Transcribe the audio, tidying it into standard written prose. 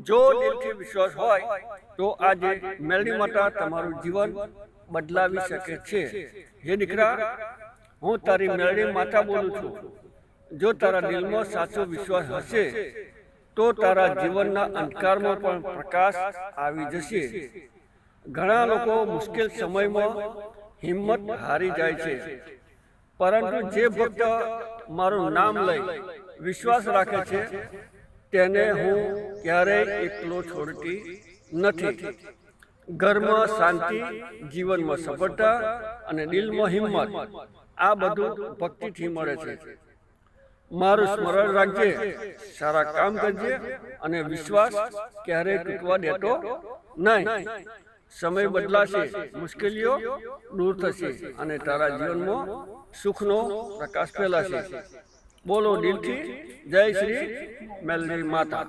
જો દિલથી વિશ્વાસ હોય તો આજે મેલડી માતા તમારું જીવન બદલાવી શકે છે. હે દીકરા, હું તારી મેલડી માતા બોલું છું. જો તારા દિલમાં સાચો વિશ્વાસ હશે તો તારા જીવનના અંધકારમાં પણ પ્રકાશ આવી જશે. ઘણા લોકો મુશ્કેલ સમયમાં હિંમત હારી જાય છે, પરંતુ જે ભક્ત મારું નામ લઈ વિશ્વાસ રાખે છે તેને હું ક્યારેય એકલો છોડતી નથી. ઘરમાં શાંતિ, જીવનમાં સફળતા અને દિલમાં હિંમત, આ બધું ભક્તિથી મળે છે. મારું સ્મરણ રાખજે, સારા કામ કરજે અને વિશ્વાસ ક્યારેય તૂટવા દેતો નહીં. સમય બદલાશે, મુશ્કેલીઓ દૂર થશે અને તારા જીવનમાં સુખનો પ્રકાશ ફેલાશે. બોલો દિલથી જય શ્રી મેલડી માતા.